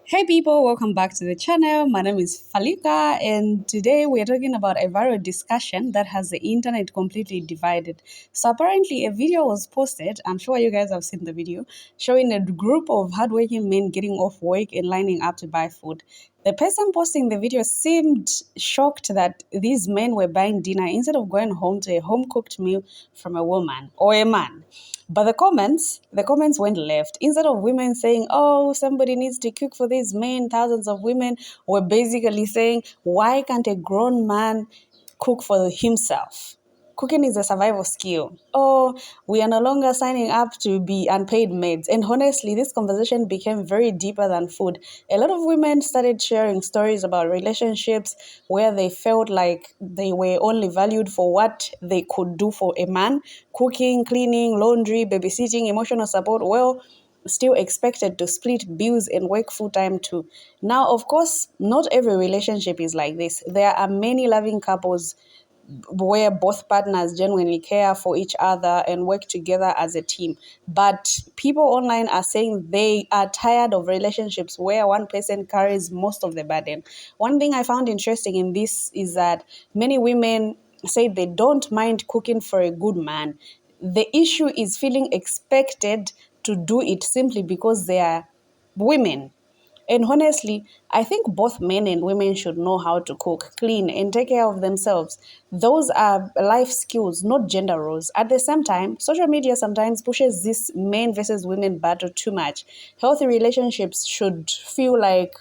Hey people, welcome back to the channel. My name is Falika, and today we are talking about a viral discussion that has the internet completely divided. So apparently a video was posted, I'm sure you guys have seen the video, showing a group of hardworking men getting off work and lining up to buy food. The person posting the video seemed shocked that these men were buying dinner instead of going home to a home-cooked meal from a woman or a man. But the comments went left. Instead of women saying, "Oh, somebody needs to cook for these men," thousands of women were basically saying, "Why can't a grown man cook for himself? Cooking is a survival skill. Oh, we are no longer signing up to be unpaid maids." And honestly, this conversation became very deeper than food. A lot of women started sharing stories about relationships where they felt like they were only valued for what they could do for a man: cooking, cleaning, laundry, babysitting, emotional support. Well, still expected to split bills and work full time too. Now, of course, not every relationship is like this. There are many loving couples where both partners genuinely care for each other and work together as a team. But people online are saying they are tired of relationships where one person carries most of the burden. One thing I found interesting in this is that many women say they don't mind cooking for a good man. The issue is feeling expected to do it simply because they are women. And honestly, I think both men and women should know how to cook, clean, and take care of themselves. Those are life skills, not gender roles. At the same time, social media sometimes pushes this men versus women battle too much. Healthy relationships shouldn't feel like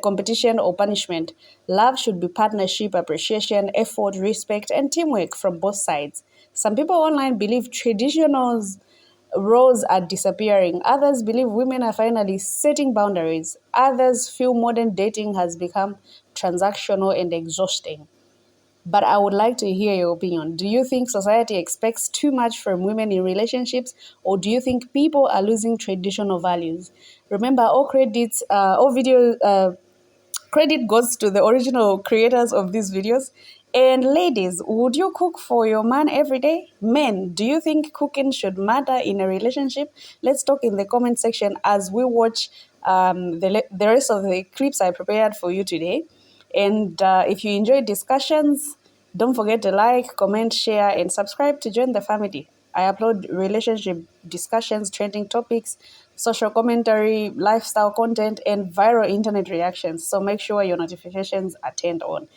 competition or punishment. Love should be partnership, appreciation, effort, respect, and teamwork from both sides. Some people online believe traditionals roles are disappearing. Others believe women are finally setting boundaries. Others feel modern dating has become transactional and exhausting. But I would like to hear your opinion. Do you think society expects too much from women in relationships, or do you think people are losing traditional values? Remember, all video credit goes to the original creators of these videos. And ladies, would you cook for your man every day? Men, do you think cooking should matter in a relationship? Let's talk in the comment section as we watch the rest of the clips I prepared for you today. And if you enjoy discussions, don't forget to like, comment, share, and subscribe to join the family. I upload relationship discussions, trending topics, social commentary, lifestyle content, and viral internet reactions. So make sure your notifications are turned on.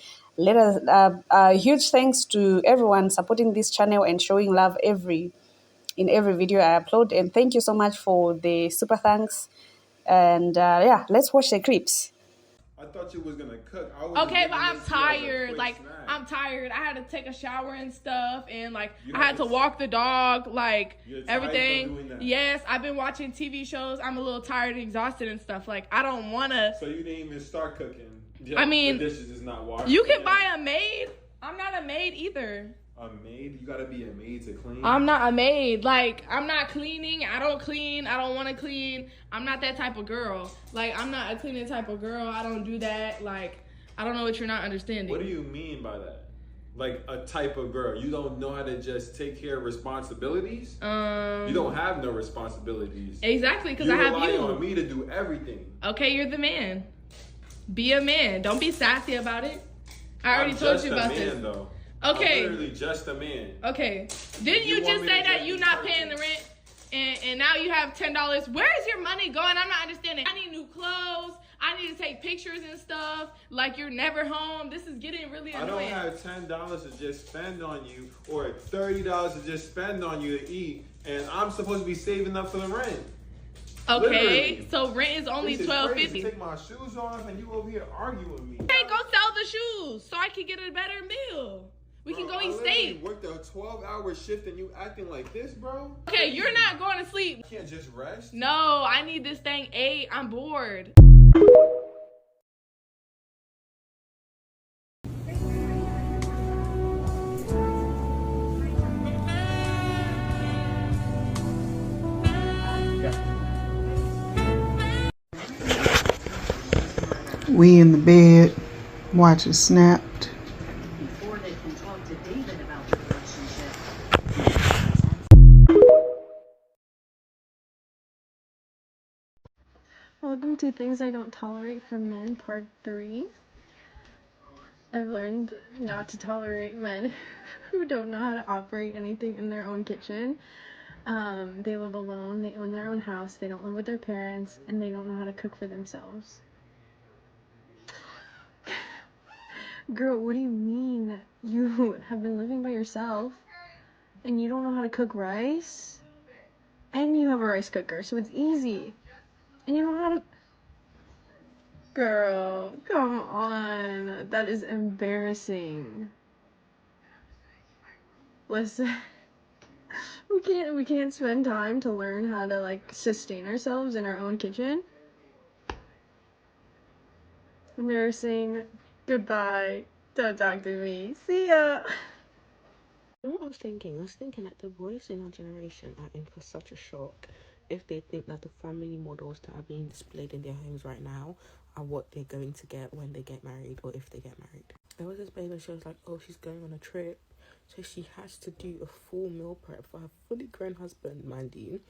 Huge thanks to everyone supporting this channel and showing love in every video I upload. And thank you so much for the super thanks. And yeah, let's watch the clips. I thought you was gonna cook. Okay, but I'm tired. I'm tired. I had to take a shower and stuff, and I had to walk the dog, everything. Yes, I've been watching TV shows. I'm a little tired and exhausted and stuff. I don't wanna. So you didn't even start cooking. I mean, the dishes is not washed. You can buy a maid. I'm not a maid either. A maid? You gotta be a maid to clean? I'm not a maid. I'm not cleaning. I don't clean. I don't want to clean. I'm not that type of girl. I'm not a cleaning type of girl. I don't do that. I don't know what you're not understanding. What do you mean by that? Like a type of girl? You don't know how to just take care of responsibilities? You don't have no responsibilities. Exactly, because I have you. You rely on me to do everything. Okay, you're the man. Be a man. Don't be sassy about it. I already told you about this. Though. Okay. I'm literally just a man. Okay. Didn't you just say that you not paying the rent and now you have $10? Where is your money going? I'm not understanding. I need new clothes. I need to take pictures and stuff. You're never home. This is getting really annoying. I don't have $10 to just spend on you or $30 to just spend on you to eat, and I'm supposed to be saving up for the rent. Okay, literally. So rent is only $12.50. Take my shoes off and you over here arguing with me. Hey, go sell the shoes so I can get a better meal. We can go eat steak. I worked a 12-hour shift and you acting like this, bro? Okay, you're not going to sleep. You can't just rest? No, I need this thing 8. I'm bored. We in the bed watching Snapped. Before they can talk to David about the relationship. Welcome to Things I Don't Tolerate from Men, Part 3. I've learned not to tolerate men who don't know how to operate anything in their own kitchen. They live alone, they own their own house, they don't live with their parents, and they don't know how to cook for themselves. Girl, what do you mean? You have been living by yourself, and you don't know how to cook rice? And you have a rice cooker, so it's easy. And you don't know how to... Girl, come on. That is embarrassing. Listen, we can't spend time to learn how to, like, sustain ourselves in our own kitchen. Embarrassing. Goodbye. Don't talk to me. See ya. You know what I was thinking? I was thinking that the boys in our generation are in for such a shock if they think that the family models that are being displayed in their homes right now are what they're going to get when they get married or if they get married. There was this baby, she was like, oh, she's going on a trip, so she has to do a full meal prep for her fully grown husband, mind you,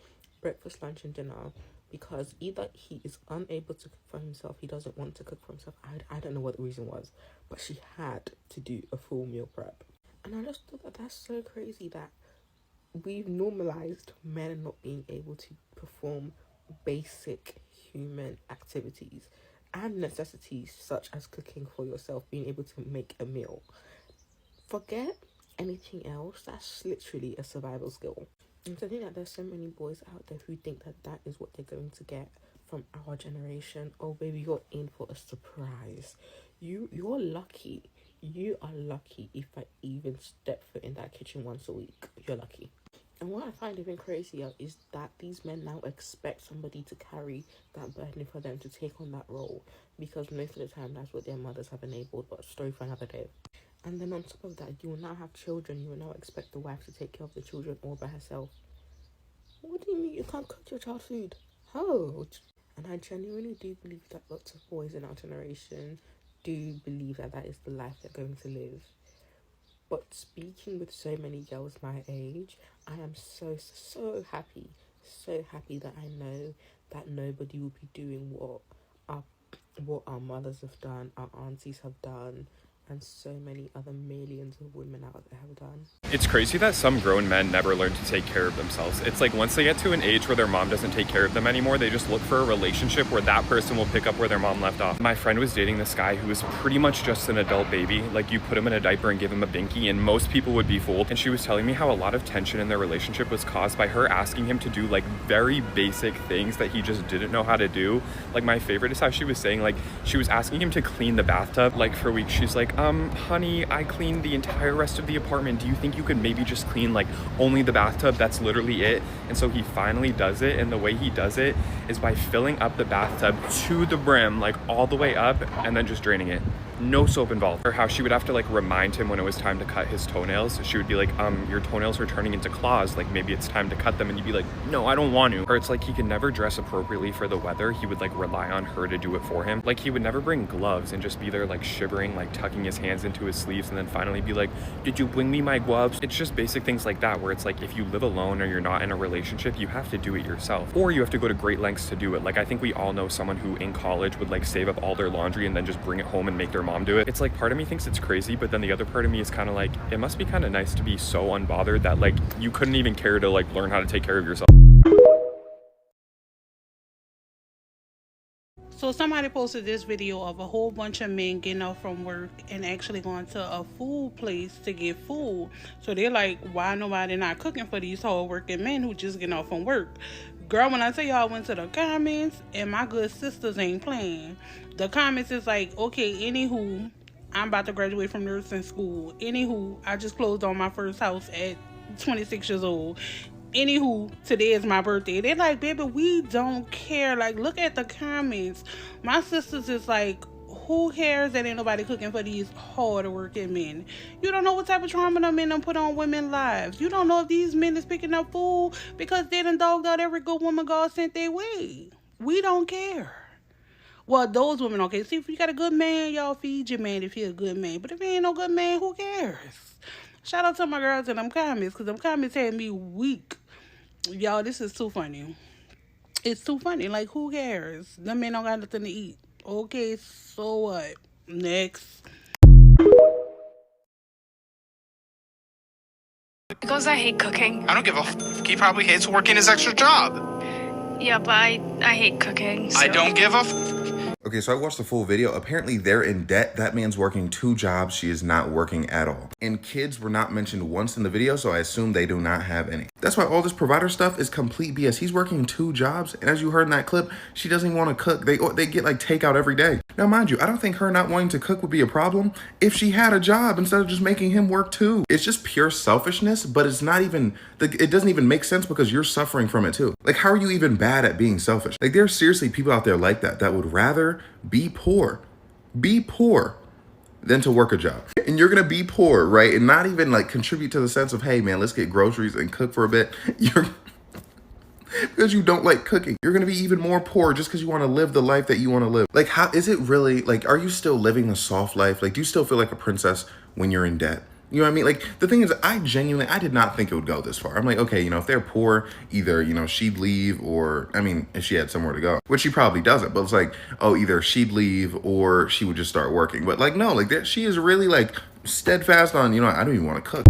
breakfast, lunch and dinner, because either he is unable to cook for himself, he doesn't want to cook for himself, I don't know what the reason was, but she had to do a full meal prep. And I just thought that that's so crazy that we've normalized men not being able to perform basic human activities and necessities such as cooking for yourself, being able to make a meal. Forget anything else, that's literally a survival skill. And I think that there's so many boys out there who think that that is what they're going to get from our generation. Oh baby, you're in for a surprise. You're lucky. You are lucky if I even step foot in that kitchen once a week. You're lucky. And what I find even crazier is that these men now expect somebody to carry that burden for them to take on that role, because most of the time that's what their mothers have enabled, but story for another day. And then on top of that, you will now have children. You will now expect the wife to take care of the children all by herself. What do you mean you can't cook your child food? How? And I genuinely do believe that lots of boys in our generation do believe that that is the life they're going to live. But speaking with so many girls my age, I am so happy that I know that nobody will be doing what our mothers have done, our aunties have done, and so many other millions of women out there have done. It's crazy that some grown men never learn to take care of themselves. It's like once they get to an age where their mom doesn't take care of them anymore, they just look for a relationship where that person will pick up where their mom left off. My friend was dating this guy who was pretty much just an adult baby. Like, you put him in a diaper and give him a binky and most people would be fooled. And she was telling me how a lot of tension in their relationship was caused by her asking him to do like very basic things that he just didn't know how to do. Like, my favorite is how she was saying, like, she was asking him to clean the bathtub. Like, for weeks she's like, honey, I cleaned the entire rest of the apartment. Do you think you could maybe just clean like only the bathtub? That's literally it. And so he finally does it, and the way he does it is by filling up the bathtub to the brim, like all the way up, and then just draining it. No soap involved. Or how she would have to like remind him when it was time to cut his toenails. She would be like, your toenails are turning into claws, like maybe it's time to cut them, and he'd be like, no, I don't want to. Or it's like he could never dress appropriately for the weather. He would like rely on her to do it for him. Like, he would never bring gloves and just be there like shivering, like tucking his hands into his sleeves, and then finally be like, did you bring me my gloves? It's just basic things like that, where it's like, if you live alone or you're not in a relationship, you have to do it yourself, or you have to go to great lengths to do it. Like, I think we all know someone who in college would like save up all their laundry and then just bring it home and make their mom do it. It's like, part of me thinks it's crazy, but then the other part of me is kind of like, it must be kind of nice to be so unbothered that like you couldn't even care to like learn how to take care of yourself. So somebody posted this video of a whole bunch of men getting off from work and actually going to a food place to get food. So they're like, why nobody not cooking for these hard working men who just getting off from work? Girl, when I tell y'all, I went to the comments and my good sisters ain't playing. The comments is like, okay, anywho, I'm about to graduate from nursing school. Anywho, I just closed on my first house at 26 years old. Anywho, today is my birthday. They're like, baby, we don't care. Like, look at the comments. My sisters is like, who cares that ain't nobody cooking for these hard working men? You don't know what type of trauma them men done put on women's lives. You don't know if these men is picking up food because they done dogged out every good woman God sent their way. We don't care. Well, those women, okay. See, if you got a good man, y'all feed your man if he a good man. But if he ain't no good man, who cares? Shout out to my girls in them comments, because them comments had me weak. Y'all, this is too funny. It's too funny. Like, who cares? Them men don't got nothing to eat. Okay, so what? Next. Because I hate cooking. I don't give a f. He probably hates working his extra job. Yeah, but I hate cooking. So. I don't give a f. Okay, so I watched the full video. Apparently they're in debt. That man's working 2 jobs. She is not working at all. And kids were not mentioned once in the video, so I assume they do not have any. That's why all this provider stuff is complete BS. He's working 2 jobs, and as you heard in that clip, she doesn't even want to cook. They get like takeout every day. Now, mind you, I don't think her not wanting to cook would be a problem if she had a job instead of just making him work too. It's just pure selfishness, but it's not even, it doesn't even make sense because you're suffering from it too. Like, how are you even bad at being selfish? Like, there are seriously people out there like that would rather be poor than to work a job. And you're gonna be poor, right? And not even like contribute to the sense of, hey man, let's get groceries and cook for a bit. Because you don't like cooking. You're gonna be even more poor just because you want to live the life that you want to live. Like, how is it really, like, are you still living a soft life? Like, do you still feel like a princess when you're in debt? You know what I mean? Like, the thing is, I did not think it would go this far. I'm like, okay, if they're poor, either, she'd leave or, I mean, if she had somewhere to go, which she probably doesn't, but it's like, oh, either she'd leave or she would just start working. But like, no, like, she is really like steadfast on, I don't even want to cook.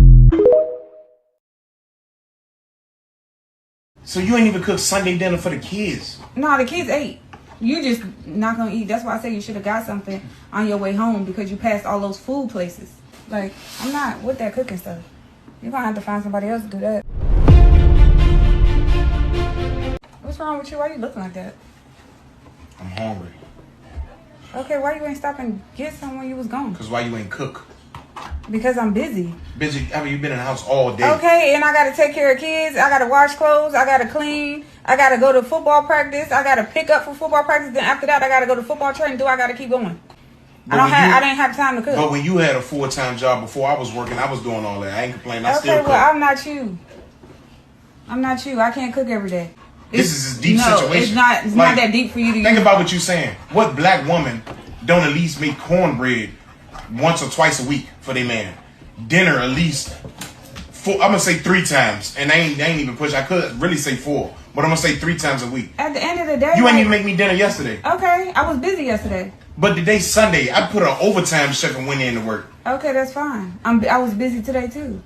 So you ain't even cook Sunday dinner for the kids? No, the kids ate. You just not gonna eat. That's why I say you should have got something on your way home because you passed all those food places. Like, I'm not with that cooking stuff. You're gonna have to find somebody else to do that. What's wrong with you? Why you looking like that? I'm hungry. Okay, why you ain't stop and get some when you was gone? Because why you ain't cook? Because I'm busy. Busy? I mean, you've been in the house all day. Okay, and I gotta take care of kids. I gotta wash clothes. I gotta clean. I gotta go to football practice. I gotta pick up for football practice. Then after that, I gotta go to football training. I gotta keep going. I didn't have time to cook. But when you had a full-time job before I was working, I was doing all that. I ain't complaining. I still cook. Well, I'm not you. I'm not you. I can't cook every day. This is a deep situation. It's not that deep for you to think about what you're saying. What black woman don't at least make cornbread once or twice a week for their man? Dinner at least 4. I'm gonna say 3 times, and I ain't even push. I could really say 4, but I'm gonna say 3 times a week. At the end of the day, you ain't even make me dinner yesterday. Okay, I was busy yesterday. But today's Sunday. I put an overtime shift and went in to work. Okay, that's fine. I was busy today too,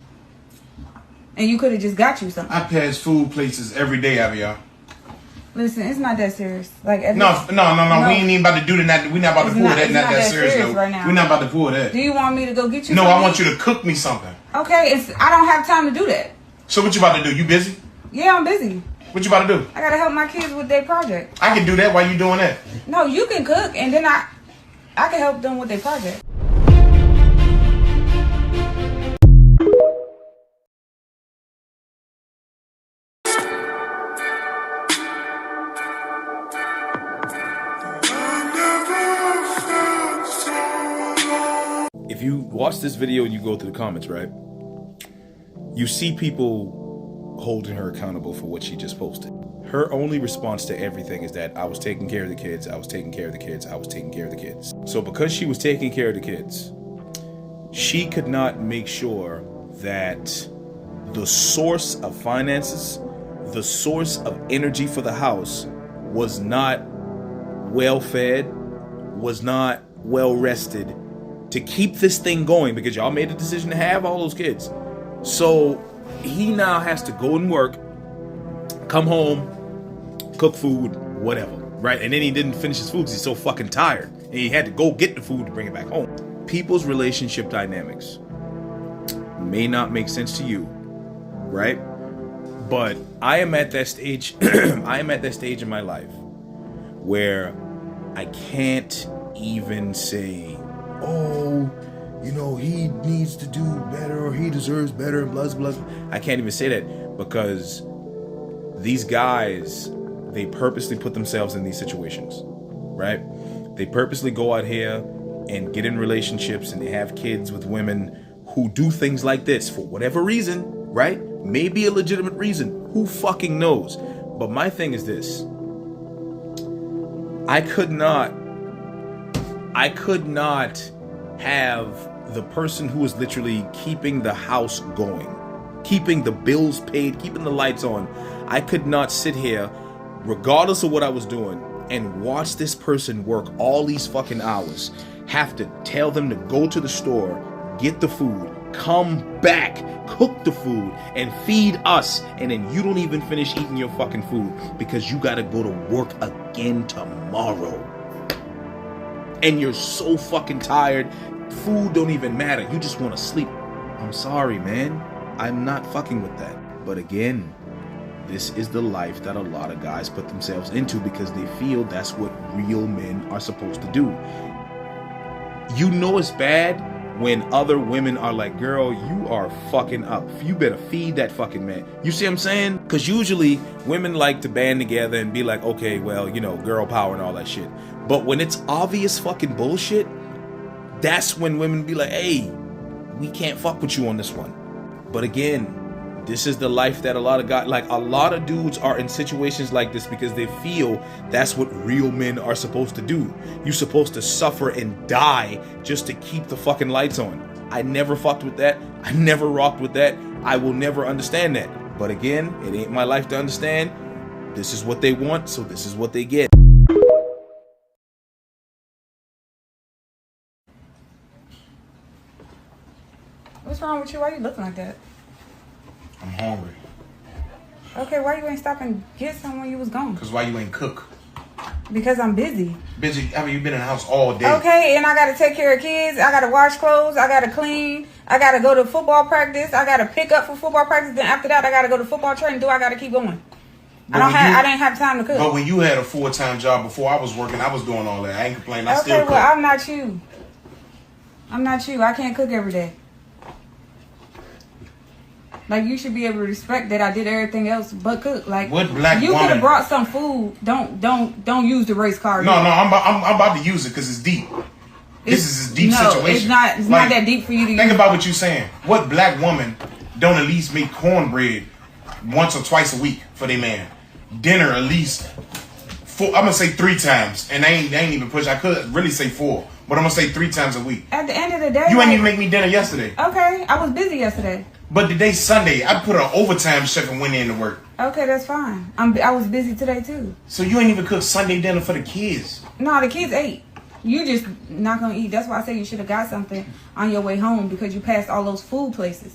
and you could have just got you something. I pass food places every day out of y'all. Listen, it's not that serious. Like no. We ain't even about to do that. We not about to pull that. Not that serious though. Right now. We're not about to pull that. Do you want me to go get you? No, I want you to cook me something. Okay, I don't have time to do that. So what you about to do? You busy? Yeah, I'm busy. What you about to do? I gotta help my kids with their project. I can do that while you doing that. No, you can cook, and then I can help them with their project. If you watch this video and you go through the comments, right, you see people holding her accountable for what she just posted. Her only response to everything is that I was taking care of the kids, I was taking care of the kids, I was taking care of the kids. So because she was taking care of the kids, she could not make sure that the source of finances, the source of energy for the house was not well fed, was not well rested to keep this thing going, because y'all made the decision to have all those kids. So he now has to go and work, come home, cook food, whatever, right? And then he didn't finish his food because he's so fucking tired. And he had to go get the food to bring it back home. People's relationship dynamics may not make sense to you, right? But I am at that stage, I am at that stage in my life where I can't even say, oh, he needs to do better or he deserves better, blah, blah, blah. I can't even say that because these guys, they purposely put themselves in these situations, right? They purposely go out here and get in relationships and they have kids with women who do things like this for whatever reason, right? Maybe a legitimate reason. Who fucking knows? But my thing is this. I could not have the person who is literally keeping the house going, keeping the bills paid, keeping the lights on. I could not sit here regardless of what I was doing, and watch this person work all these fucking hours, have to tell them to go to the store, get the food, come back, cook the food, and feed us, and then you don't even finish eating your fucking food because you gotta go to work again tomorrow. And you're so fucking tired, food don't even matter, you just want to sleep. I'm sorry, man. I'm not fucking with that. But again, this is the life that a lot of guys put themselves into because they feel that's what real men are supposed to do. You know it's bad when other women are like, girl, you are fucking up. You better feed that fucking man. You see what I'm saying? Because usually women like to band together and be like, okay, well, you know, girl power and all that shit. But when it's obvious fucking bullshit, that's when women be like, hey, we can't fuck with you on this one. But again, this is the life that a lot of guys, like a lot of dudes are in situations like this because they feel that's what real men are supposed to do. You're supposed to suffer and die just to keep the fucking lights on. I never fucked with that. I never rocked with that. I will never understand that. But again, it ain't my life to understand. This is what they want, so this is what they get. What's wrong with you? Why you looking like that? I'm hungry. Okay, why you ain't stop and get some when you was gone? Because why you ain't cook? Because I'm busy. Busy? I mean, you've been in the house all day. Okay, and I gotta take care of kids. I gotta wash clothes. I gotta clean. I gotta go to football practice. I gotta pick up for football practice. Then after that, I gotta go to football training. I gotta keep going. I didn't have time to cook. But when you had a full-time job before I was working, I was doing all that. I ain't complaining. I still cook. Okay, well, I'm not you. I'm not you. I can't cook every day. Like, you should be able to respect that I did everything else but cook. Like, what black you woman? could have brought some food. Don't use the race car. No, I'm about to use it because it's deep. This is a deep situation. It's not that deep for you to use. Think about what you're saying. What black woman don't at least make cornbread once or twice a week for their man? Dinner at least four. I'm gonna say 3 times, and I ain't even push. I could really say 4, but I'm gonna say 3 times a week. At the end of the day, you ain't even make me dinner yesterday. Okay, I was busy yesterday. But today's Sunday. I put an overtime shift and went in to work. Okay, that's fine. I was busy today too. So you ain't even cook Sunday dinner for the kids? No, the kids ate. You just not gonna eat. That's why I say you should have got something on your way home because you passed all those food places.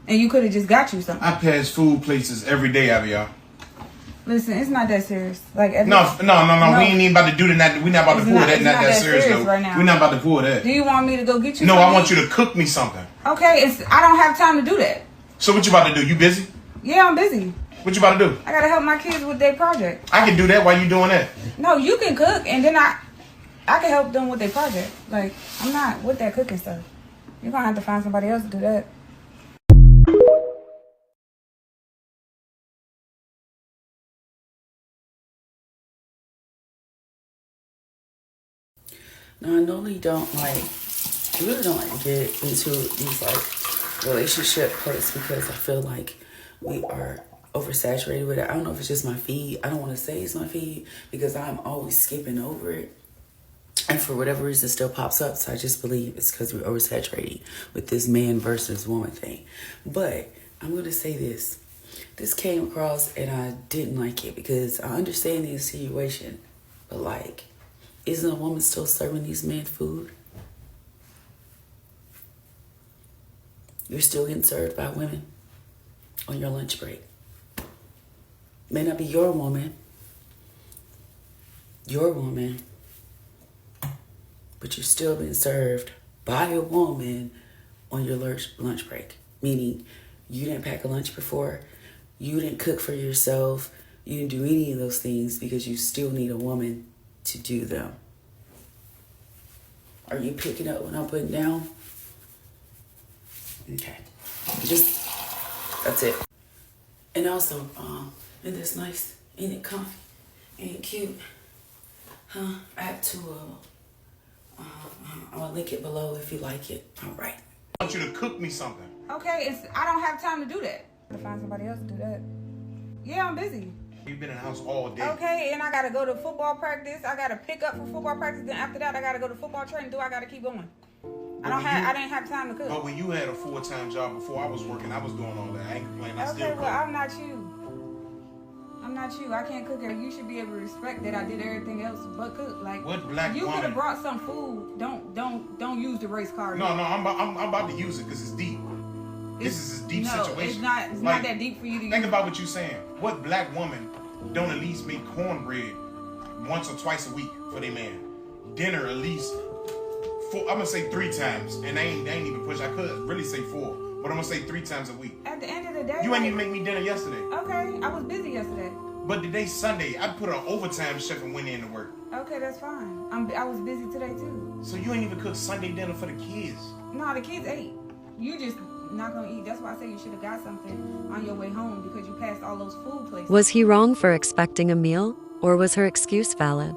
And you could have just got you something. I pass food places every day out of y'all. Listen, it's not that serious. Like no. We ain't even about to do that. We not about to pull that. Not that serious though. Right now. We not about to pull that. Do you want me to go get you? No, something? I want you to cook me something. Okay, I don't have time to do that. So what you about to do? You busy? Yeah, I'm busy. What you about to do? I gotta help my kids with their project. I can do that while you doing that. No, you can cook, and then I can help them with their project. Like, I'm not with that cooking stuff. You're gonna have to find somebody else to do that. No, I really don't like to get into these like relationship parts because I feel like we are oversaturated with it. I don't know if it's just my feed. I don't want to say it's my feed because I'm always skipping over it. And for whatever reason, it still pops up. So I just believe it's because we're oversaturated with this man versus woman thing. But I'm going to say this. This came across and I didn't like it because I understand the insinuation. But like, isn't a woman still serving these men food? You're still getting served by women on your lunch break. May not be your woman, but you're still being served by a woman on your lunch break. Meaning, you didn't pack a lunch before, you didn't cook for yourself, you didn't do any of those things because you still need a woman to do them. Are you picking up what I'm putting down? Okay. That's it. And also, isn't this nice? Ain't it comfy? Ain't it cute? Huh? I have to, I'm gonna link it below if you like it. All right. I want you to cook me something. Okay, I don't have time to do that. To find somebody else to do that. Yeah, I'm busy. You've been in the house all day. Okay, and I gotta go to football practice. I gotta pick up for football practice. Then after that, I gotta go to football training. I gotta keep going. I didn't have time to cook. But when you had a full-time job before I was working, I was doing all that. I ain't complaining. I still cook. Well, I'm not you. I'm not you. I can't cook. You should be able to respect that I did everything else but cook. Like, what black you woman? could have brought some food. Don't use the race card. No, I'm about to use it because it's deep. This is a deep situation. It's not that deep for you to think about what you're saying. What black woman don't at least make cornbread once or twice a week for their man? Dinner at least four, I'm gonna say 3 times, and I ain't even push. I could really say 4, but I'm gonna say 3 times a week. At the end of the day, you ain't even make me dinner yesterday. Okay, I was busy yesterday. But today's Sunday. I put an overtime shift and went in to work. Okay, that's fine. I was busy today too. So you ain't even cook Sunday dinner for the kids? No, the kids ate. You just not gonna eat. That's why I say you should have got something on your way home because you passed all those food places. Was he wrong for expecting a meal, or was her excuse valid?